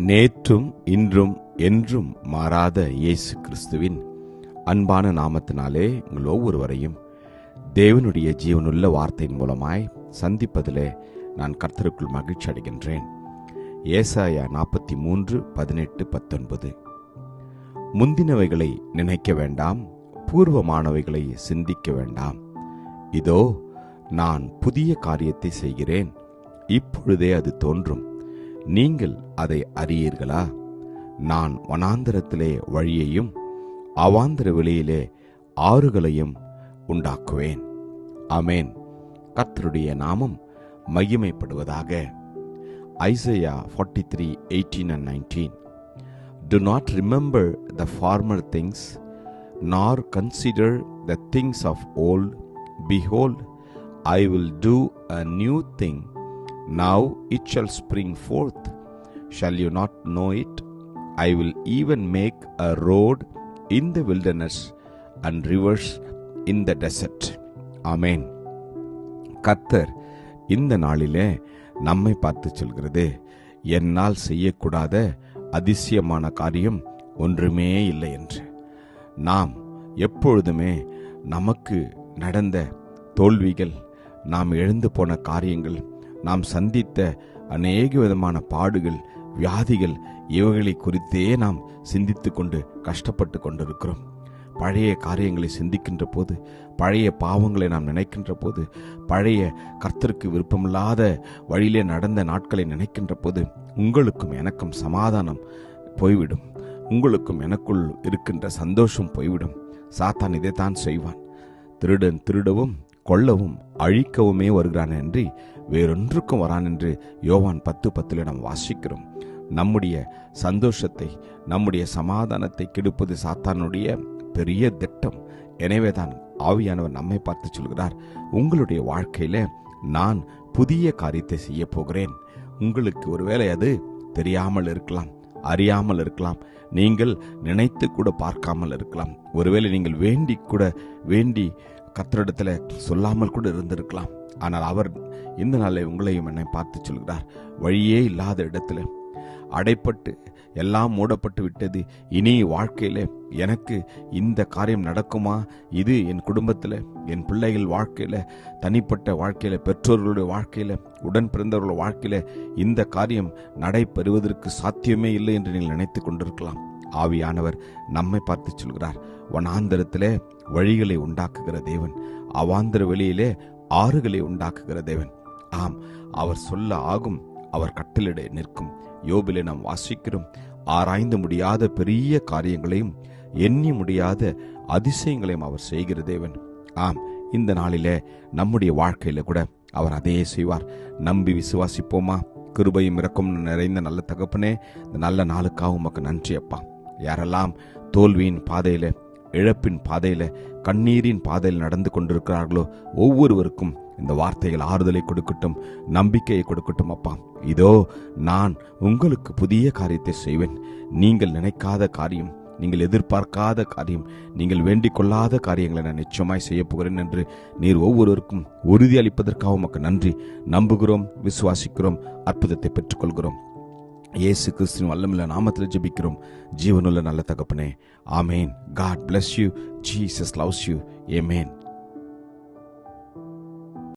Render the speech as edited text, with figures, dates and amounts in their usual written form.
நேற்றும் இன்றும் என்றும் மாறாத இயேசு கிறிஸ்துவின் அன்பான நாமத்தினாலே உங்கள் ஒவ்வொருவரையும் தேவனுடைய ஜீவனுள்ள வார்த்தையின் மூலமாய் சந்திப்பதிலே நான் கர்த்தருக்குள் மகிழ்ச்சி அடைகின்றேன். ஏசாயா 43:18-19. முந்தினவைகளை நினைக்க வேண்டாம், பூர்வமானவைகளை சிந்திக்க வேண்டாம். இதோ நான் புதிய காரியத்தை செய்கிறேன், இப்பொழுதே அது தோன்றும், நீங்கள் அதை அறியீர்களா? நான் வனாந்தரத்திலே வழியையும் அவாந்தர வெளியிலே ஆறுகளையும் உண்டாக்குவேன். ஆமென். கர்த்தருடைய நாமம் மகிமைப்படுவதாக. Isaiah 43:18-19. Do not remember the former things, nor consider the things of old. Behold, I will do a new thing. Now it shall spring forth. Shall you not know it? I will even make a road in the wilderness and rivers in the desert. Amen. கர்த்தர் இந்த நாளிலே நம்மை பார்த்து சொல்கிறது, என்னால் செய்யக்கூடாத அதிசயமான காரியம் ஒன்றுமே இல்லை என்று. நாம் எப்பொழுதுமே நமக்கு நடந்த தோல்விகள், நாம் எழுந்து போன காரியங்கள், நாம் சந்தித்த அநேக விதமான பாடுகள், வியாதிகள், இவைகளை குறித்தே நாம் சிந்தித்து கொண்டு கஷ்டப்பட்டு கொண்டிருக்கிறோம். பழைய காரியங்களை சிந்திக்கின்ற போது, பழைய பாவங்களை நாம் நினைக்கின்ற போது, பழைய கர்த்தருக்கு விருப்பமில்லாத வழியிலே நடந்த நாட்களை நினைக்கின்ற போது உங்களுக்கும் எனக்கும் சமாதானம் போய்விடும். உங்களுக்கும் எனக்குள் இருக்கின்ற சந்தோஷம் போய்விடும். சாத்தான் இதைத்தான் செய்வான். திருடன் திருடவும் கொல்லவும் அழிக்கவுமே வருகிறான் என்று வேறொன்றுக்கும் வரான் என்று யோவான் 10:10 நாம் வாசிக்கிறோம். நம்முடைய சந்தோஷத்தை, நம்முடைய சமாதானத்தை கெடுப்பது சாத்தானுடைய பெரிய திட்டம். எனவேதான் ஆவியானவர் நம்மை பார்த்து சொல்கிறார், உங்களுடைய வாழ்க்கையில நான் புதிய காரியத்தை செய்ய போகிறேன். உங்களுக்கு ஒருவேளை அது தெரியாமல் இருக்கலாம், அறியாமல் இருக்கலாம், நீங்கள் நினைத்து கூட பார்க்காமல் இருக்கலாம். ஒருவேளை நீங்கள் வேண்டி கர்த்தரிடத்துல சொல்லாமல் கூட இருந்திருக்கலாம். ஆனால் அவர் இந்த நாளை உங்களையும் என்னை பார்த்து சொல்கிறார், வழியே இல்லாத இடத்துல அடைப்பட்டு எல்லாம் மூடப்பட்டு விட்டது, இனி வாழ்க்கையில எனக்கு இந்த காரியம் நடக்குமா? இது என் குடும்பத்தில், என் பிள்ளைகள் வாழ்க்கையில, தனிப்பட்ட வாழ்க்கையில, பெற்றோர்களுடைய வாழ்க்கையில, உடன் பிறந்தவர்களுடைய வாழ்க்கையில இந்த காரியம் நடைபெறுவதற்கு சாத்தியமே இல்லை என்று நீங்கள் நினைத்து கொண்டிருக்கலாம். ஆவியானவர் நம்மை பார்த்து சொல்கிறார், வனாந்தரத்திலே வழிகளை உண்டாக்குகிற தேவன், அவாந்தர வெளியிலே ஆறுகளை உண்டாக்குகிற தேவன். ஆம், அவர் சொல்ல ஆகும், அவர் கட்டளிட நிற்கும். யோபிலே நாம் வாசிக்கிறோம், ஆராய்ந்து முடியாத பெரிய காரியங்களையும் எண்ணி முடியாத அதிசயங்களையும் அவர் செய்கிற தேவன். ஆம், இந்த நாளிலே நம்முடைய வாழ்க்கையில கூட அவர் அதையே செய்வார். நம்பி விசுவாசிப்போமா? கிருபையும் இரக்கமும் நிறைந்த நல்ல தகப்பனே, இந்த நல்ல நாளுக்காக உமக்கு நன்றி அப்பா. யாரெல்லாம் தோல்வியின் பாதையில, இழப்பின் பாதையில, கண்ணீரின் பாதையில் நடந்து கொண்டிருக்கிறார்களோ ஒவ்வொருவருக்கும் இந்த வார்த்தைகள் ஆறுதலை கொடுக்கட்டும், நம்பிக்கையை கொடுக்கட்டும் அப்பா. இதோ நான் உங்களுக்கு புதிய காரியத்தை செய்வேன். நீங்கள் நினைக்காத காரியம், நீங்கள் எதிர்பார்க்காத காரியம், நீங்கள் வேண்டிக் கொள்ளாத காரியங்களை நான் நிச்சயமாய் செய்ய போகிறேன் என்று நீர் ஒவ்வொருவருக்கும் உறுதி அளிப்பதற்காக உமக்கு நன்றி. நம்புகிறோம், விசுவாசிக்கிறோம், அற்புதத்தை பெற்றுக்கொள்கிறோம். இயேசு கிறிஸ்துவின் வல்லமையுள்ள நாமத்தில் ஜெபிக்கிறோம் ஜீவனுள்ள நல்ல தகப்பனே. ஆமேன். God bless you. Jesus loves you. Amen.